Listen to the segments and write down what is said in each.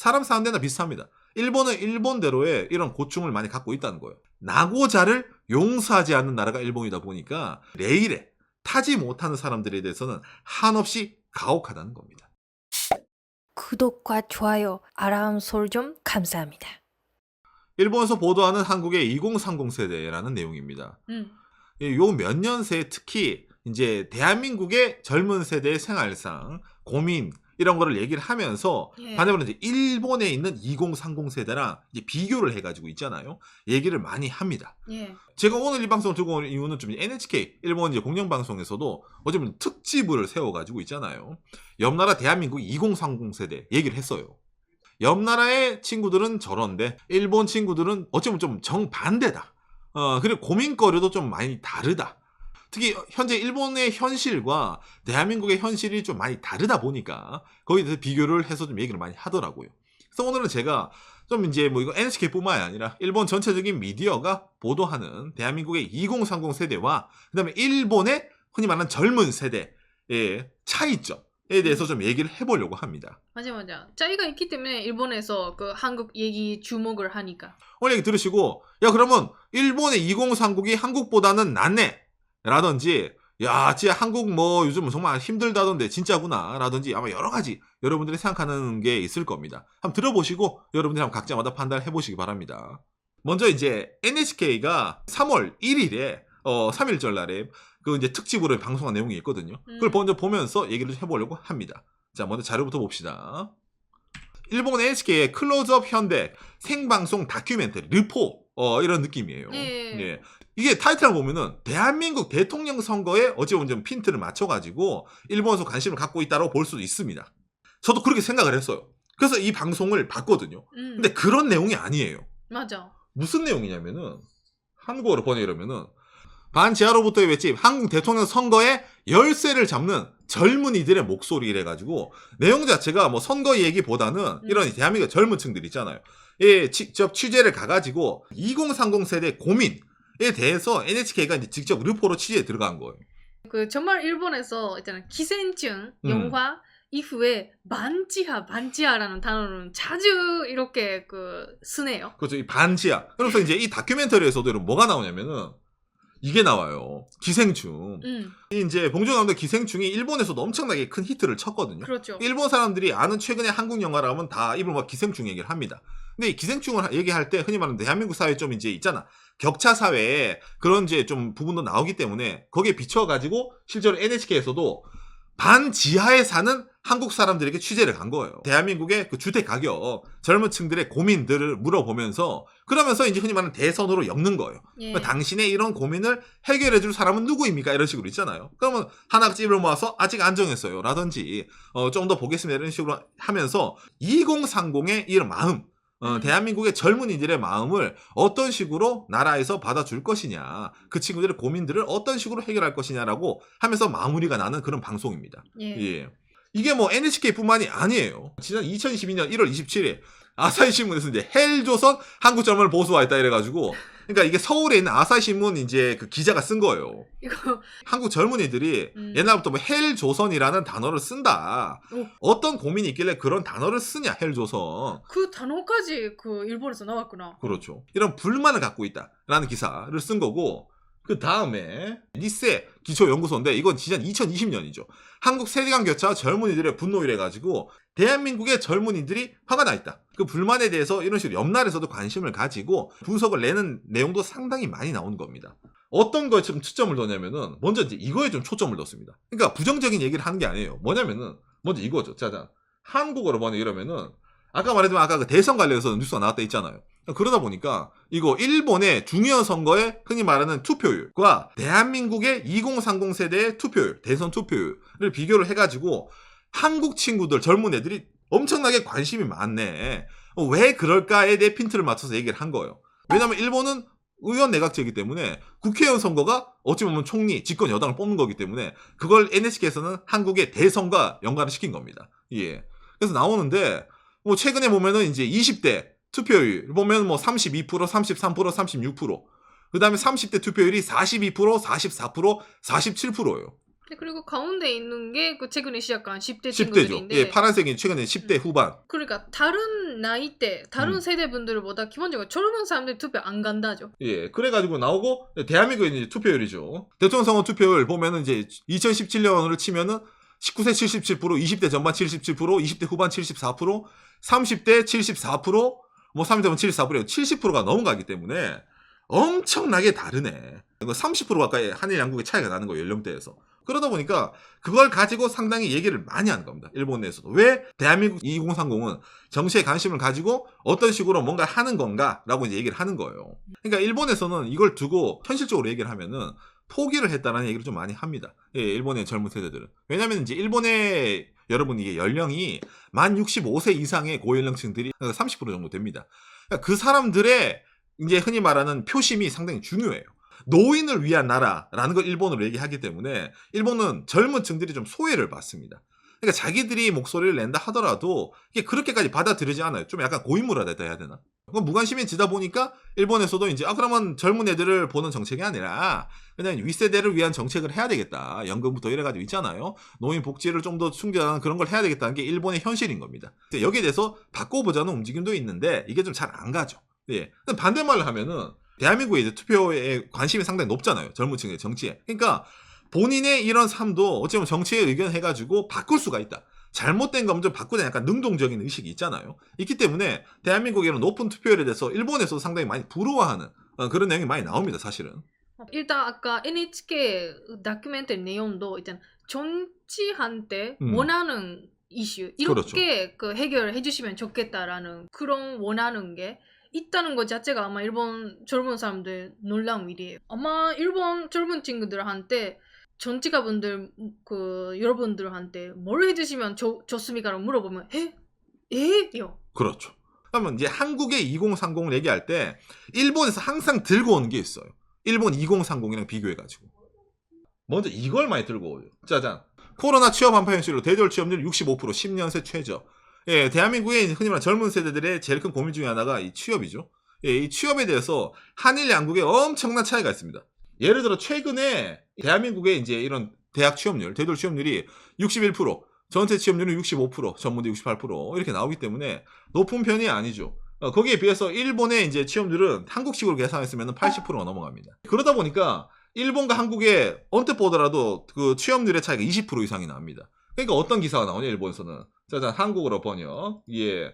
사람 사는 데나 비슷합니다. 일본은 일본대로의 이런 고충을 많이 갖고 있다는 거예요. 나고자를 용서하지 않는 나라가 일본이다 보니까 레일에 타지 못하는 사람들에 대해서는 한없이 가혹하다는 겁니다. 구독과 좋아요, 알람 설정 감사합니다. 일본에서 보도하는 한국의 2030 세대라는 내용입니다. 요 몇 년 새에 특히 이제 대한민국의 젊은 세대의 생활상, 고민 이런 거를 얘기를 하면서 반대로 이제 일본에 있는 2030 세대랑 이제 비교를 해가지고 있잖아요. 얘기를 많이 합니다. 제가 오늘 이 방송을 들고 온 이유는 좀 NHK 일본 이제 공영방송에서도 어쩌면 특집을 세워가지고 있잖아요. 옆나라 대한민국 2030 세대 얘기를 했어요. 옆나라의 친구들은 저런데 일본 친구들은 어쩌면 좀 정반대다. 그리고 고민거리도 좀 많이 다르다. 특히 현재 일본의 현실과 대한민국의 현실이 좀 많이 다르다 보니까 거기에 대해서 비교를 해서 좀 얘기를 많이 하더라고요. 그래서 오늘은 제가 좀 이제 뭐 이거 NHK뿐만이 아니라 일본 전체적인 미디어가 보도하는 대한민국의 2030 세대와 그다음에 일본의 흔히 말하는 젊은 세대의 차이점에 대해서 좀 얘기를 해보려고 합니다. 맞아. 차이가 있기 때문에 일본에서 그 한국 얘기 주목을 하니까. 오늘 얘기 들으시고 야 그러면 일본의 2030이 한국보다는 낫네 라든지 야 진짜 한국 뭐 요즘 정말 힘들다던데 진짜구나 라든지 아마 여러 가지 여러분들이 생각하는 게 있을 겁니다. 한번 들어보시고 여러분들이 한번 각자마다 판단을 해보시기 바랍니다. 먼저 이제 NHK가 3월 1일에 3일절 날에 그 이제 특집으로 방송한 내용이 있거든요. 그걸 먼저 보면서 얘기를 해보려고 합니다. 자 먼저 자료부터 봅시다. 일본 NHK의 클로즈업 현대 생방송 다큐멘터리 르포 이런 느낌이에요. 예. 이게 타이틀을 보면은 대한민국 대통령 선거에 어찌 보면 좀 핀트를 맞춰가지고 일본에서 관심을 갖고 있다고 볼 수도 있습니다. 저도 그렇게 생각을 했어요. 그래서 이 방송을 봤거든요. 근데 그런 내용이 아니에요. 맞아. 무슨 내용이냐면은 한국어로 번역이라면은 반지하로부터의 외침 한국 대통령 선거에 열쇠를 잡는 젊은이들의 목소리를 해가지고 내용 자체가 뭐 선거 얘기보다는 이런 대한민국 젊은 층들 있잖아요. 예, 직접 취재를 가가지고 2030 세대 고민에 대해서 NHK가 이제 직접 르포로 취재에 들어간 거예요. 그 정말 일본에서 있잖아 기생충 영화 이후에 반지하라는 단어는 자주 이렇게 그 쓰네요. 그렇죠. 이 반지하. 그래서 이제 이 다큐멘터리에서도 이런 뭐가 나오냐면은 이게 나와요. 기생충. 이제 봉준호 감독 기생충이 일본에서도 엄청나게 큰 히트를 쳤거든요. 그렇죠. 일본 사람들이 아는 최근의 한국 영화라면 다 입을 막 기생충 얘기를 합니다. 근데 이 기생충을 얘기할 때 흔히 말하는 대한민국 사회 좀 이제 있잖아. 격차 사회에 그런 이제 좀 부분도 나오기 때문에 거기에 비춰가지고 실제로 NHK에서도 반지하에 사는 한국 사람들에게 취재를 간 거예요. 대한민국의 그 주택 가격, 젊은 층들의 고민들을 물어보면서 그러면서 이제 흔히 말하는 대선으로 엮는 거예요. 그러니까 당신의 이런 고민을 해결해 줄 사람은 누구입니까? 이런 식으로 있잖아요. 그러면 하나 집을 모아서 아직 안 정했어요. 라든지 좀 더 보겠습니다. 이런 식으로 하면서 2030의 이런 마음 대한민국의 젊은이들의 마음을 어떤 식으로 나라에서 받아줄 것이냐 그 친구들의 고민들을 어떤 식으로 해결할 것이냐라고 하면서 마무리가 나는 그런 방송입니다. 예. 이게 뭐 NHK뿐만이 아니에요. 지난 2022년 1월 27일 아사히신문에서 이제 헬조선 한국 젊은을 보수화했다 이래가지고 그러니까 이게 서울에 있는 아사히신문 이제 그 기자가 쓴 거예요. 이거 한국 젊은이들이 옛날부터 뭐 헬조선이라는 단어를 쓴다. 어떤 고민이 있길래 그런 단어를 쓰냐 헬조선. 그 단어까지 그 일본에서 나왔구나. 그렇죠. 이런 불만을 갖고 있다라는 기사를 쓴 거고 그 다음에 니세 기초연구소인데 이건 지난 2020년이죠. 한국 세대간 교차 젊은이들의 분노 이래가지고 대한민국의 젊은이들이 화가 나 있다. 그 불만에 대해서 이런 식으로 옆날에서도 관심을 가지고 분석을 내는 내용도 상당히 많이 나오는 겁니다. 어떤 거에 좀 초점을 뒀냐면은 먼저 이제 이거에 좀 초점을 뒀습니다. 그러니까 부정적인 얘기를 하는 게 아니에요. 뭐냐면은 먼저 이거죠. 짜잔. 한국어로 번역 이러면은 아까 말했지만 아까 그 대선 관련해서 뉴스가 나왔다 있잖아요. 그러다 보니까 이거 일본의 중요한 선거에 흔히 말하는 투표율과 대한민국의 2030 세대의 투표율, 대선 투표율을 비교를 해가지고 한국 친구들, 젊은 애들이 엄청나게 관심이 많네. 왜 그럴까에 대해 핀트를 맞춰서 얘기를 한 거예요. 왜냐면 일본은 의원 내각제이기 때문에 국회의원 선거가 어찌 보면 총리, 집권 여당을 뽑는 거기 때문에 그걸 NHK에서는 한국의 대선과 연관을 시킨 겁니다. 예. 그래서 나오는데 뭐 최근에 보면은 이제 20대 투표율 보면 뭐 32%, 33%, 36%. 그 다음에 30대 투표율이 42%, 44%, 47%예요. 그리고 가운데 있는 게 그 최근에 시작한 10대 10대죠. 친구들인데 예, 파란색이 최근에 10대 후반. 그러니까 다른 나이대, 다른 음. 세대분들보다 기본적으로 젊은 사람들 투표 안 간다죠. 예, 그래가지고 나오고, 대한민국의 이제 투표율이죠. 대통령 선거 투표율 보면은 이제 2017년으로 치면은 19세 77%, 20대 전반 77%, 20대 후반 74%, 30대 74%, 뭐 30대면 74%예요. 70%가 넘어가기 때문에 엄청나게 다르네. 30% 가까이 한일 양국의 차이가 나는 거예요, 연령대에서. 그러다 보니까 그걸 가지고 상당히 얘기를 많이 하는 겁니다. 일본 내에서도. 왜 대한민국 2030은 정치에 관심을 가지고 어떤 식으로 뭔가 하는 건가라고 이제 얘기를 하는 거예요. 그러니까 일본에서는 이걸 두고 현실적으로 얘기를 하면은 포기를 했다는 얘기를 좀 많이 합니다. 예, 일본의 젊은 세대들은. 왜냐면 이제 일본의 여러분 이게 연령이 만 65세 이상의 고연령층들이 30% 정도 됩니다. 그러니까 그 사람들의 이제 흔히 말하는 표심이 상당히 중요해요. 노인을 위한 나라라는 걸 일본으로 얘기하기 때문에 일본은 젊은 층들이 좀 소외를 받습니다. 그러니까 자기들이 목소리를 낸다 하더라도 이게 그렇게까지 받아들이지 않아요. 좀 약간 고인물화됐다 해야 되나? 그건 무관심해지다 보니까 일본에서도 이제 그러면 젊은 애들을 보는 정책이 아니라 그냥 윗세대를 위한 정책을 해야 되겠다. 연금부터 이래가지고 있잖아요. 노인 복지를 좀 더 충전하는 그런 걸 해야 되겠다는 게 일본의 현실인 겁니다. 여기에 대해서 바꿔보자는 움직임도 있는데 이게 좀 잘 안 가죠. 예. 반대말을 하면은 대한민국의 이제 투표에 관심이 상당히 높잖아요. 젊은 층의 정치에. 그러니까 본인의 이런 삶도 어찌보면 정치에 의견해가지고 바꿀 수가 있다. 잘못된 건 좀 바꾸자 약간 능동적인 의식이 있잖아요. 있기 때문에 대한민국의 이런 높은 투표율에 대해서 일본에서도 상당히 많이 부러워하는 그런 내용이 많이 나옵니다. 사실은. 일단 아까 NHK 다큐멘터리 내용도 일단 정치한테 음. 원하는 이슈 이렇게 그 해결해 주시면 좋겠다라는 그런 원하는 게 있다는 것 자체가 아마 일본 젊은 사람들 놀라운 일이에요. 아마 일본 젊은 친구들한테 정치가분들 그 여러분들한테 뭘 해주시면 좋습니까라고 물어보면 요. 그렇죠. 그러면 이제 한국의 2030을 얘기할 때 일본에서 항상 들고 오는 게 있어요. 일본 2030이랑 비교해가지고. 먼저 이걸 많이 들고 오죠. 짜잔. 코로나 취업 한파 현실로 대졸 취업률 65%, 10년 새 최저. 예, 대한민국의 흔히 말하는 젊은 세대들의 제일 큰 고민 중에 하나가 이 취업이죠. 예, 이 취업에 대해서 한일 양국에 엄청난 차이가 있습니다. 예를 들어 최근에 대한민국의 이제 이런 대학 취업률, 대졸 취업률이 61%, 전체 취업률은 65%, 전문대 68% 이렇게 나오기 때문에 높은 편이 아니죠. 거기에 비해서 일본의 이제 취업률은 한국식으로 계산했으면 80%가 넘어갑니다. 그러다 보니까 일본과 한국의 언뜻 보더라도 그 취업률의 차이가 20% 이상이 납니다. 그러니까 어떤 기사가 나오냐 일본에서는. 짜잔, 한국어로 번역. 예.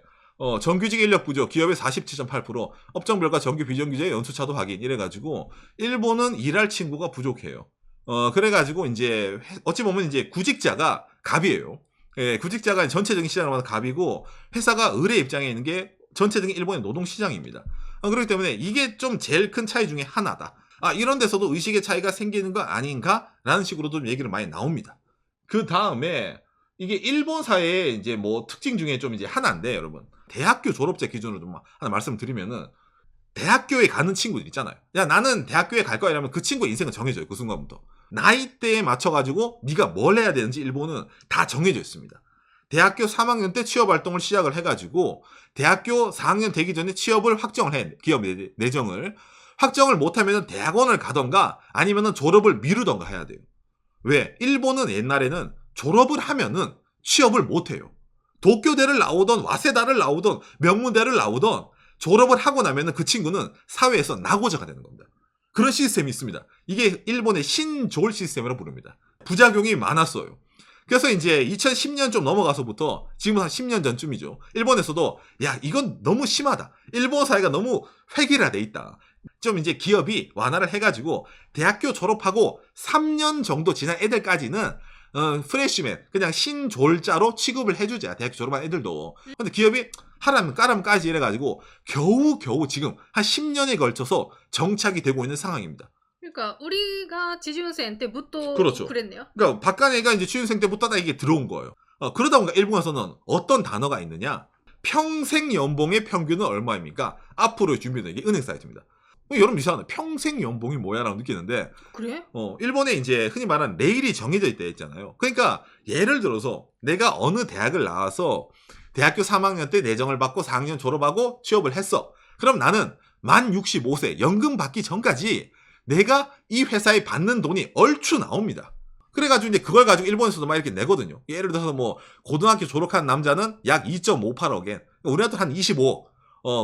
정규직 인력 부족, 기업의 47.8%, 업종별과 정규 비정규직의 연수차도 확인 이래가지고 일본은 일할 친구가 부족해요. 그래가지고 이제 어찌 보면 이제 구직자가 갑이에요. 예, 구직자가 전체적인 시장으로 갑이고 회사가 을의 입장에 있는 게 전체적인 일본의 노동 시장입니다. 그렇기 때문에 이게 좀 제일 큰 차이 중에 하나다. 이런 데서도 의식의 차이가 생기는 거 아닌가라는 식으로도 좀 얘기를 많이 나옵니다. 그 다음에 이게 일본 사회의 이제 뭐 특징 중에 좀 이제 하나인데 여러분 대학교 졸업자 기준으로 좀 하나 말씀드리면은 대학교에 가는 친구들 있잖아요. 야 나는 대학교에 갈 거야 이러면 그 친구의 인생은 정해져요. 그 순간부터 나이대에 맞춰가지고 네가 뭘 해야 되는지 일본은 다 정해져 있습니다. 대학교 3학년 때 취업 활동을 시작을 해가지고 대학교 4학년 되기 전에 취업을 확정을 해. 기업 내정을 확정을 못하면 대학원을 가던가 아니면 졸업을 미루던가 해야 돼요. 왜? 일본은 옛날에는 졸업을 하면은 취업을 못해요. 도쿄대를 나오던 와세다를 나오던 명문대를 나오던 졸업을 하고 나면은 그 친구는 사회에서 나고자가 되는 겁니다. 그런 시스템이 있습니다. 이게 일본의 신졸 시스템이라고 부릅니다. 부작용이 많았어요. 그래서 이제 2010년 좀 넘어가서부터 지금 한 10년 전쯤이죠. 일본에서도 야 이건 너무 심하다. 일본 사회가 너무 획일화돼 있다. 좀 이제 기업이 완화를 해가지고 대학교 졸업하고 3년 정도 지난 애들까지는 프레시맨 그냥 신졸자로 취급을 해주자. 대학교 졸업한 애들도. 근데 기업이 하라면 까라면 까지 이래가지고 겨우 지금 한 10년에 걸쳐서 정착이 되고 있는 상황입니다. 그러니까 우리가 지준생 때부터 그렇죠. 그랬네요. 그러니까 박간애가 이제 취준생 때부터 다 이게 들어온 거예요. 그러다 보니까 일본에서는 어떤 단어가 있느냐? 평생 연봉의 평균은 얼마입니까? 앞으로 준비된 이게 은행 사이트입니다. 여러분 이상하네. 평생 연봉이 뭐야라고 느끼는데 그래? 일본에 이제 흔히 말하는 내일이 정해져 있다 했잖아요. 그러니까 예를 들어서 내가 어느 대학을 나와서 대학교 3학년 때 내정을 받고 4학년 졸업하고 취업을 했어. 그럼 나는 만 65세 연금 받기 전까지 내가 이 회사에 받는 돈이 얼추 나옵니다. 그래가지고 이제 그걸 가지고 일본에서도 막 이렇게 내거든요. 예를 들어서 뭐 고등학교 졸업한 남자는 약 2.58억엔, 우리나라도 한 25억.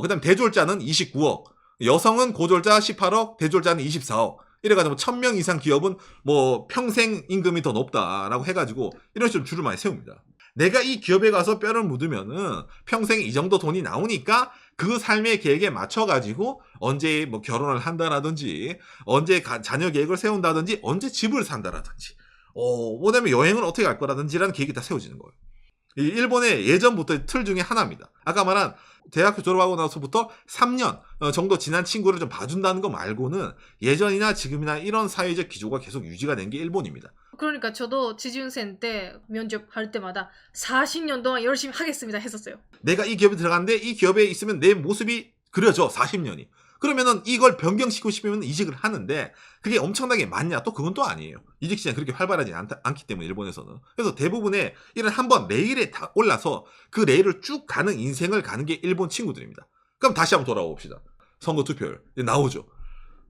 그다음 대졸자는 29억. 여성은 고졸자 18억, 대졸자는 24억. 이래가지고 1000명 이상 기업은 뭐 평생 임금이 더 높다라고 해가지고 이런 식으로 줄을 많이 세웁니다. 내가 이 기업에 가서 뼈를 묻으면은 평생 이 정도 돈이 나오니까 그 삶의 계획에 맞춰가지고 언제 뭐 결혼을 한다라든지, 언제 자녀 계획을 세운다든지, 언제 집을 산다라든지, 그다음에 여행을 어떻게 갈 거라든지라는 계획이 다 세워지는 거예요. 이 일본의 예전부터의 틀 중에 하나입니다. 아까 말한 대학교 졸업하고 나서부터 3년 정도 지난 친구를 좀 봐준다는 거 말고는 예전이나 지금이나 이런 사회적 기조가 계속 유지가 된 게 일본입니다. 그러니까 저도 지준생 때 면접할 때마다 40년 동안 열심히 하겠습니다 했었어요. 내가 이 기업에 들어갔는데 이 기업에 있으면 내 모습이 그려져, 40년이. 그러면은 이걸 변경시키고 싶으면 이직을 하는데 그게 엄청나게 많냐? 또 그건 또 아니에요. 이직 시장이 그렇게 활발하지 않기 때문에 일본에서는. 그래서 대부분의 이런 한번 레일에 다 올라서 그 레일을 쭉 가는 인생을 가는 게 일본 친구들입니다. 그럼 다시 한번 돌아와 봅시다. 선거 투표율 나오죠.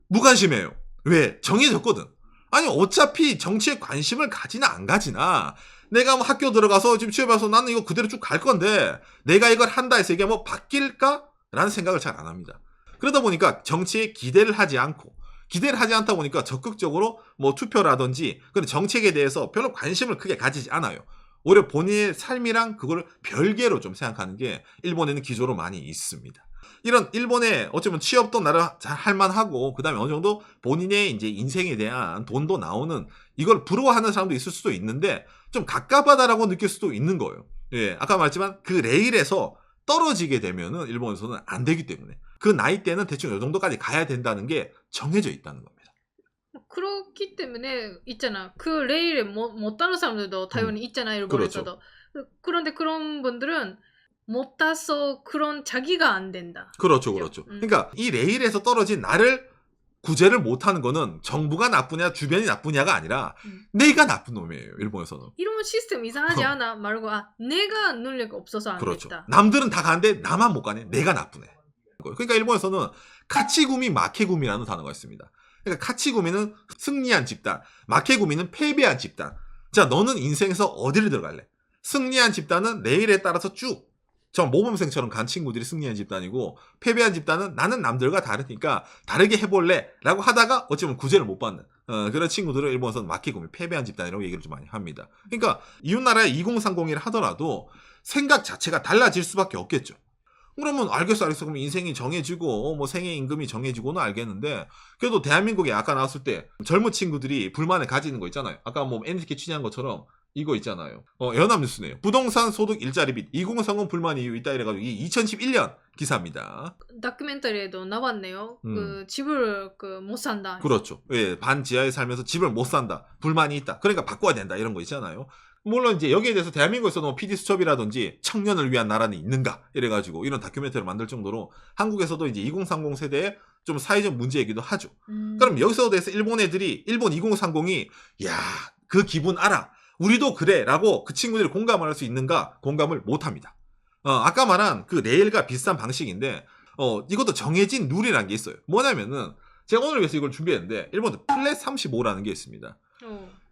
무관심해요. 왜? 정해졌거든. 아니 어차피 정치에 관심을 가지나 안 가지나 내가 뭐 학교 들어가서 지금 취업해서 나는 이거 그대로 쭉 갈 건데 내가 이걸 한다 해서 이게 뭐 바뀔까? 라는 생각을 잘 안 합니다. 그러다 보니까 정치에 기대를 하지 않다 보니까 적극적으로 뭐 투표라든지 그런 정책에 대해서 별로 관심을 크게 가지지 않아요. 오히려 본인의 삶이랑 그걸 별개로 좀 생각하는 게 일본에는 기조로 많이 있습니다. 이런 일본에 어쩌면 취업도 나름 잘 할만하고 그다음에 어느 정도 본인의 이제 인생에 대한 돈도 나오는 이걸 부러워하는 사람도 있을 수도 있는데 좀 갑갑하다라고 느낄 수도 있는 거예요. 예, 아까 말했지만 그 레일에서 떨어지게 되면은 일본에서는 안 되기 때문에 그 나이 때는 대충 이 정도까지 가야 된다는 게 정해져 있다는 겁니다. 그렇기 때문에 있잖아. 그 레일에 못 타는 사람들도 당연히 있잖아. 일본에서도. 그렇죠. 그런데 그런 분들은 못 타서 그런 자기가 안 된다. 그렇죠. 그러니까 이 레일에서 떨어진 나를 구제를 못하는 거는 정부가 나쁘냐 주변이 나쁘냐가 아니라 내가 나쁜 놈이에요. 일본에서는. 이런 시스템 이상하지 않아? 말고 내가 능력이 없어서 안 그렇죠. 됐다. 남들은 다 가는데 나만 못 가네. 내가 나쁘네. 그러니까 일본에서는 카치구미, 마케구미라는 단어가 있습니다. 그러니까 카치구미는 승리한 집단, 마케구미는 패배한 집단. 자, 너는 인생에서 어디를 들어갈래? 승리한 집단은 레일에 따라서 쭉 저 모범생처럼 간 친구들이 승리한 집단이고 패배한 집단은 나는 남들과 다르니까 다르게 해볼래 라고 하다가 어찌보면 구제를 못 받는 그런 친구들을 일본에서는 마케구미, 패배한 집단이라고 얘기를 좀 많이 합니다. 그러니까 이웃나라의 2030이라 하더라도 생각 자체가 달라질 수밖에 없겠죠. 그러면 알겠어. 그럼 인생이 정해지고 뭐 생애 임금이 정해지고는 알겠는데 그래도 대한민국에 아까 나왔을 때 젊은 친구들이 불만을 가지는 거 있잖아요. 아까 뭐 NHK 취재한 것처럼 이거 있잖아요. 연합뉴스네요. 부동산 소득 일자리 빚 2030 불만 이유 있다 이래가지고 이 2011년 기사입니다. 다큐멘터리에도 나왔네요. 그 집을 못 산다. 그렇죠. 예, 반지하에 살면서 집을 못 산다. 불만이 있다. 그러니까 바꿔야 된다. 이런 거 있잖아요. 물론 이제 여기에 대해서 대한민국에서도 뭐 PD 수첩이라든지 청년을 위한 나라는 있는가 이래가지고 이런 다큐멘터리를 만들 정도로 한국에서도 이제 2030 세대에 좀 사회적 문제이기도 하죠. 그럼 여기서 대해서 일본 애들이 일본 2030이 야, 그 기분 알아. 우리도 그래 라고 그 친구들이 공감을 할 수 있는가? 공감을 못합니다. 아까 말한 그 레일과 비슷한 방식인데 이것도 정해진 룰이라는 게 있어요. 뭐냐면은 제가 오늘 위해서 이걸 준비했는데 일본도 플랫 35라는 게 있습니다.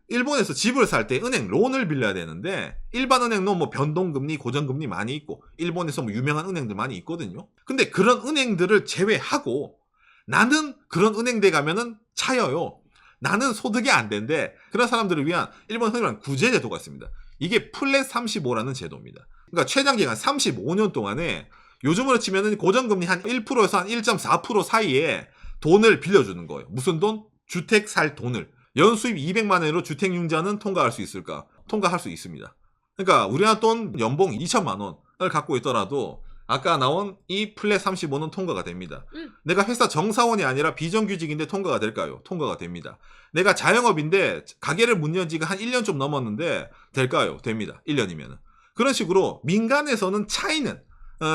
일본에서 집을 살 때 은행 론을 빌려야 되는데 일반 은행은 뭐 변동금리, 고정금리 많이 있고 일본에서 뭐 유명한 은행들 많이 있거든요. 근데 그런 은행들을 제외하고 나는 그런 은행대 가면은 차여요. 나는 소득이 안 된대. 그런 사람들을 위한 일본 흔히 말하는 구제 제도가 있습니다. 이게 플랫 35라는 제도입니다. 그러니까 최장 기간 35년 동안에 요즘으로 치면은 고정금리 한 1%에서 한 1.4% 사이에 돈을 빌려주는 거예요. 무슨 돈? 주택 살 돈을. 연수입 200만 원으로 주택융자는 통과할 수 있을까? 통과할 수 있습니다. 그러니까 우리나라 돈 연봉 2천만 원을 갖고 있더라도 아까 나온 이 플랫 35는 통과가 됩니다. 내가 회사 정사원이 아니라 비정규직인데 통과가 될까요? 통과가 됩니다. 내가 자영업인데 가게를 문 연 지가 한 1년 좀 넘었는데 될까요? 됩니다. 1년이면. 그런 식으로 민간에서는 차이는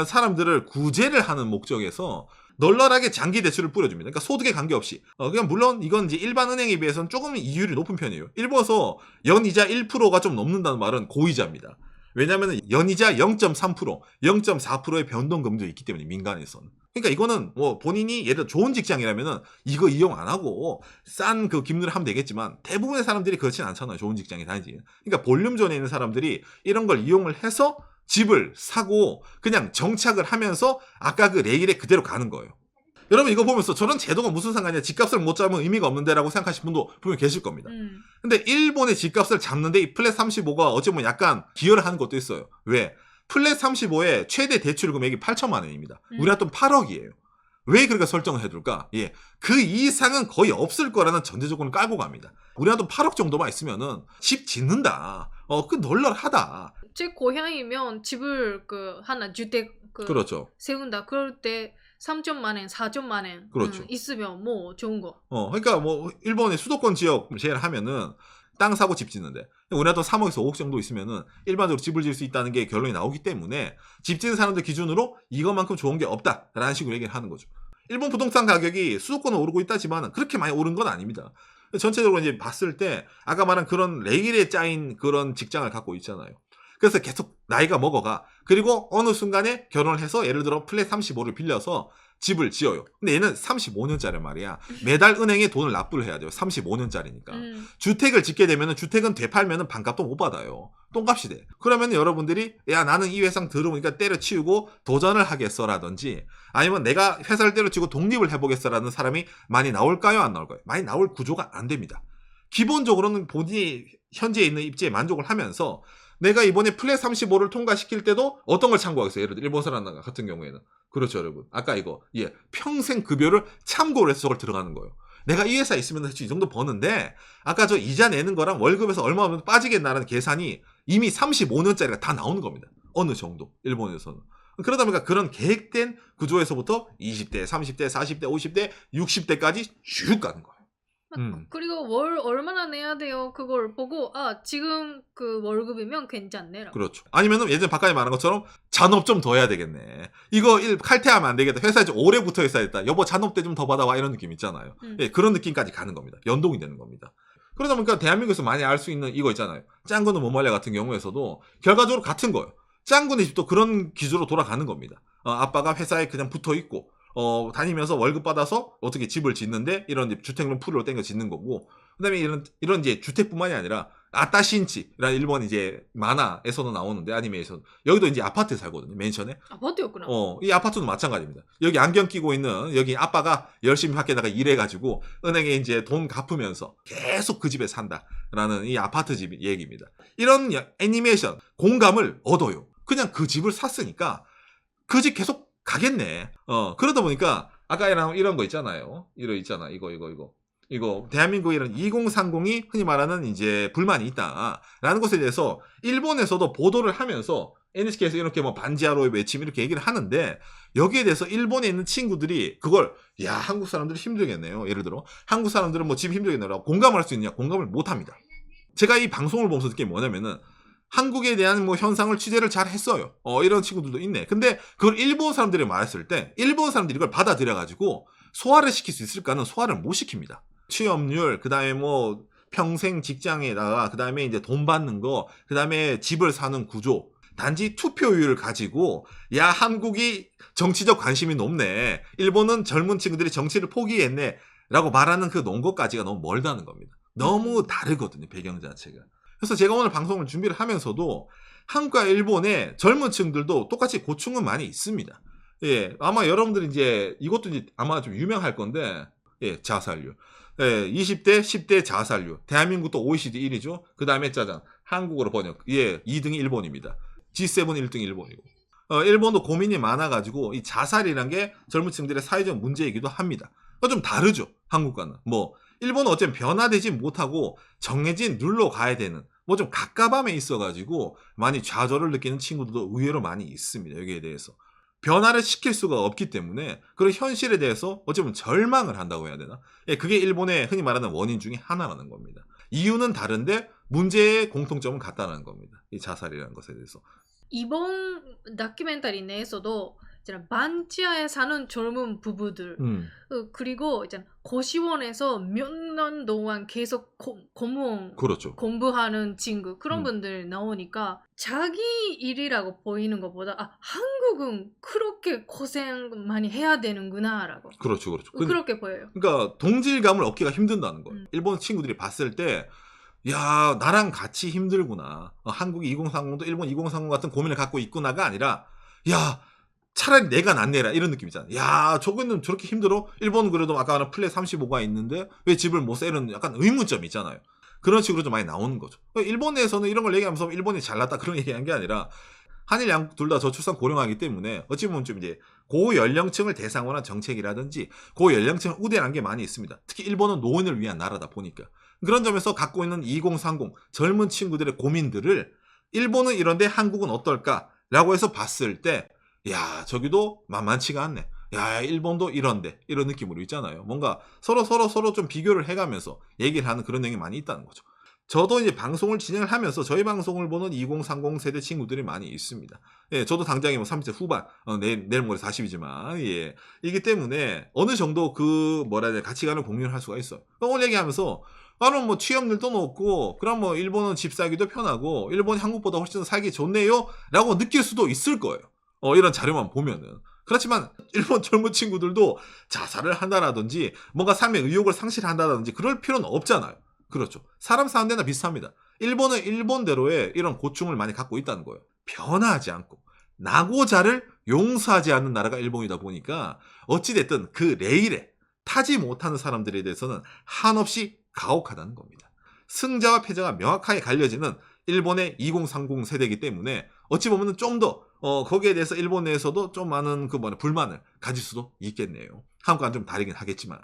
사람들을 구제를 하는 목적에서 널널하게 장기 대출을 뿌려줍니다. 그러니까 소득에 관계없이. 그냥 물론 이건 이제 일반 은행에 비해서는 조금 이율이 높은 편이에요. 일본에서 연이자 1%가 좀 넘는다는 말은 고이자입니다. 왜냐하면 연이자 0.3%, 0.4%의 변동금도 있기 때문에 민간에서는. 그러니까 이거는 뭐 본인이 예를 들어 좋은 직장이라면은 이거 이용 안 하고 싼 그 기물을 하면 되겠지만 대부분의 사람들이 그렇진 않잖아요. 좋은 직장에 다니지. 그러니까 볼륨존에 있는 사람들이 이런 걸 이용을 해서 집을 사고 그냥 정착을 하면서 아까 그 레일에 그대로 가는 거예요. 여러분 이거 보면서 저런 제도가 무슨 상관이야, 집값을 못 잡으면 의미가 없는데 라고 생각하시는 분도 분명 계실 겁니다. 근데 일본의 집값을 잡는데 이 플랫 35가 어쩌면 약간 기여를 하는 것도 있어요. 왜? 플랫 35의 최대 대출 금액이 8천만 원입니다. 우리가 또 8억이에요. 왜 그렇게 설정을 해둘까? 예, 그 이상은 거의 없을 거라는 전제 조건을 깔고 갑니다. 우리가 또 8억 정도만 있으면은 집 짓는다. 그 널널하다. 제 고향이면 집을 하나 주택 그렇죠. 세운다. 그럴 때 3천만 원, 4천만 원 그렇죠. 있으면 뭐 좋은 거. 그러니까 뭐 일본의 수도권 지역 제외를 하면은 땅 사고 집 짓는데 우리나라도 3억에서 5억 정도 있으면은 일반적으로 집을 지을 수 있다는 게 결론이 나오기 때문에 집 짓는 사람들 기준으로 이것만큼 좋은 게 없다라는 식으로 얘기를 하는 거죠. 일본 부동산 가격이 수도권은 오르고 있다지만 그렇게 많이 오른 건 아닙니다. 전체적으로 이제 봤을 때 아까 말한 그런 레일에 짜인 그런 직장을 갖고 있잖아요. 그래서 계속 나이가 먹어가. 그리고 어느 순간에 결혼을 해서 예를 들어 플랫 35를 빌려서 집을 지어요. 근데 얘는 35년짜리 말이야. 매달 은행에 돈을 납부를 해야 돼요. 35년짜리니까. 주택을 짓게 되면 주택은 되팔면 반값도 못 받아요. 똥값이 돼. 그러면 여러분들이 야 나는 이 회사 들어오니까 때려치우고 도전을 하겠어라든지 아니면 내가 회사를 때려치우고 독립을 해보겠어라는 사람이 많이 나올까요? 안 나올까요? 많이 나올 구조가 안 됩니다. 기본적으로는 본인이 현재 있는 입지에 만족을 하면서 내가 이번에 플랫 35를 통과시킬 때도 어떤 걸 참고하겠어요? 예를 들어 일본 사람 같은 경우에는 그렇죠 여러분. 아까 이거 평생 급여를 참고를 해서 저걸 들어가는 거예요. 내가 이 회사에 있으면 대충 이 정도 버는데 아까 저 이자 내는 거랑 월급에서 얼마 하면 빠지겠나라는 계산이 이미 35년짜리가 다 나오는 겁니다. 어느 정도 일본에서는. 그러다 보니까 그런 계획된 구조에서부터 20대, 30대, 40대, 50대, 60대까지 쭉 가는 거예요. 그리고 월 얼마나 내야 돼요? 그걸 보고 지금 그 월급이면 괜찮네라고. 그렇죠. 아니면은 예전에 바깥에 말한 것처럼 잔업 좀 더 해야 되겠네. 이거 칼퇴하면 안 되겠다. 회사에 좀 오래 붙어 있어야겠다. 여보 잔업 때 좀 더 받아와 이런 느낌 있잖아요. 그런 느낌까지 가는 겁니다. 연동이 되는 겁니다. 그러다 보니까 대한민국에서 많이 알 수 있는 이거 있잖아요. 짱구는 못 말려 같은 경우에서도 결과적으로 같은 거예요. 짱구네 집도 그런 기조로 돌아가는 겁니다. 아빠가 회사에 그냥 붙어 있고 다니면서 월급 받아서 어떻게 집을 짓는데 이런 주택론 풀로 땡겨 짓는 거고 그다음에 이런 이제 주택뿐만이 아니라 아따신치라는 일본 이제 만화에서도 나오는데 아니메이션 여기도 이제 아파트에 살거든요. 맨션에. 아파트였구나. 이 아파트도 마찬가지입니다. 여기 안경 끼고 있는 여기 아빠가 열심히 밖에다가 일해가지고 은행에 이제 돈 갚으면서 계속 그 집에 산다라는 이 아파트 집 얘기입니다. 이런 애니메이션 공감을 얻어요. 그냥 그 집을 샀으니까 그 집 계속 가겠네. 그러다 보니까 아까 이런 거 있잖아요. 이거 대한민국에 이런 2030이 흔히 말하는 이제 불만이 있다라는 것에 대해서 일본에서도 보도를 하면서 NHK에서 이렇게 뭐 반지하로의 외침 이렇게 얘기를 하는데 여기에 대해서 일본에 있는 친구들이 그걸 한국 사람들이 힘들겠네요. 예를 들어 한국 사람들은 뭐 집 힘들겠네요. 공감을 할 수 있느냐? 공감을 못 합니다. 제가 이 방송을 보면서 느낀 게 뭐냐면은 한국에 대한 뭐 현상을 취재를 잘 했어요. 이런 친구들도 있네. 근데 그걸 일본 사람들이 말했을 때 일본 사람들이 이걸 받아들여가지고 소화를 시킬 수 있을까는 소화를 못 시킵니다. 취업률, 그 다음에 뭐 평생 직장에다가 그 다음에 이제 돈 받는 거, 그 다음에 집을 사는 구조. 단지 투표율을 가지고 한국이 정치적 관심이 높네. 일본은 젊은 친구들이 정치를 포기했네. 라고 말하는 그 논거까지가 너무 멀다는 겁니다. 너무 다르거든요. 배경 자체가. 그래서 제가 오늘 방송을 준비를 하면서도 한국과 일본의 젊은 층들도 똑같이 고충은 많이 있습니다. 아마 여러분들이 이제 이것도 이제 아마 좀 유명할 건데, 자살률. 20대, 10대 자살률. 대한민국도 OECD 1위죠. 그 다음에 짜잔. 한국어로 번역. 2등이 일본입니다. G7 1등 일본이고. 일본도 고민이 많아가지고 이 자살이란 게 젊은 층들의 사회적 문제이기도 합니다. 좀 다르죠. 한국과는. 일본은 어쨌든 변화되지 못하고 정해진 룰로 가야 되는 좀 갑갑함에 있어가지고 많이 좌절을 느끼는 친구들도 의외로 많이 있습니다. 여기에 대해서. 변화를 시킬 수가 없기 때문에 그런 현실에 대해서 어쩌면 절망을 한다고 해야 되나? 그게 일본의 흔히 말하는 원인 중에 하나라는 겁니다. 이유는 다른데 문제의 공통점은 같다는 겁니다. 이 자살이라는 것에 대해서. 이번 다큐멘터리 내에서도 있잖아, 반지하에 사는 젊은 부부들 그리고 있잖아, 고시원에서 몇 년 동안 계속 공무원 그렇죠. 공부하는 친구 그런 분들 나오니까 자기 일이라고 보이는 것보다 한국은 그렇게 고생 많이 해야 되는구나라고. 그렇죠. 그렇게 보여요. 그러니까 동질감을 얻기가 힘든다는 거예요. 일본 친구들이 봤을 때 야, 나랑 같이 힘들구나. 한국 2030도 일본 2030 같은 고민을 갖고 있구나가 아니라 야, 차라리 내가 낫네라 이런 느낌이잖아. 야, 저거는 저렇게 힘들어? 일본은 그래도 아까 말한 플랫 35가 있는데 왜 집을 못 사? 이런 약간 의문점이 있잖아요. 그런 식으로 좀 많이 나오는 거죠. 일본 내에서는 이런 걸 얘기하면서 일본이 잘났다 그런 얘기한 게 아니라 한일 양국 둘 다 저출산 고령화이기 때문에 어찌 보면 좀 이제 고연령층을 대상으로 한 정책이라든지 고연령층을 우대한 게 많이 있습니다. 특히 일본은 노인을 위한 나라다 보니까. 그런 점에서 갖고 있는 2030 젊은 친구들의 고민들을 일본은 이런데 한국은 어떨까라고 해서 봤을 때 야, 저기도 만만치가 않네. 야, 일본도 이런데 이런 느낌으로 있잖아요. 뭔가 서로 좀 비교를 해가면서 얘기를 하는 그런 내용이 많이 있다는 거죠. 저도 이제 방송을 진행을 하면서 저희 방송을 보는 2030 세대 친구들이 많이 있습니다. 예, 저도 당장에 뭐 30대 후반, 내일 모레 40이지만, 예. 이기 때문에 어느 정도 그, 뭐라 해야 돼, 가치관을 공유를 할 수가 있어요. 오늘 얘기하면서, 나는 뭐 취업률도 높고, 그럼 뭐 일본은 집 살기도 편하고, 일본이 한국보다 훨씬 더 살기 좋네요? 라고 느낄 수도 있을 거예요. 이런 자료만 보면은. 그렇지만 일본 젊은 친구들도 자살을 한다라든지, 뭔가 삶의 의욕을 상실한다라든지, 그럴 필요는 없잖아요. 그렇죠. 사람 사는 데나 비슷합니다. 일본은 일본대로의 이런 고충을 많이 갖고 있다는 거예요. 변화하지 않고 나고자를 용서하지 않는 나라가 일본이다 보니까 어찌됐든 그 레일에 타지 못하는 사람들에 대해서는 한없이 가혹하다는 겁니다. 승자와 패자가 명확하게 갈려지는 일본의 2030 세대이기 때문에 어찌 보면 좀 더 거기에 대해서 일본 내에서도 좀 많은 불만을 가질 수도 있겠네요. 한국과는 좀 다르긴 하겠지만.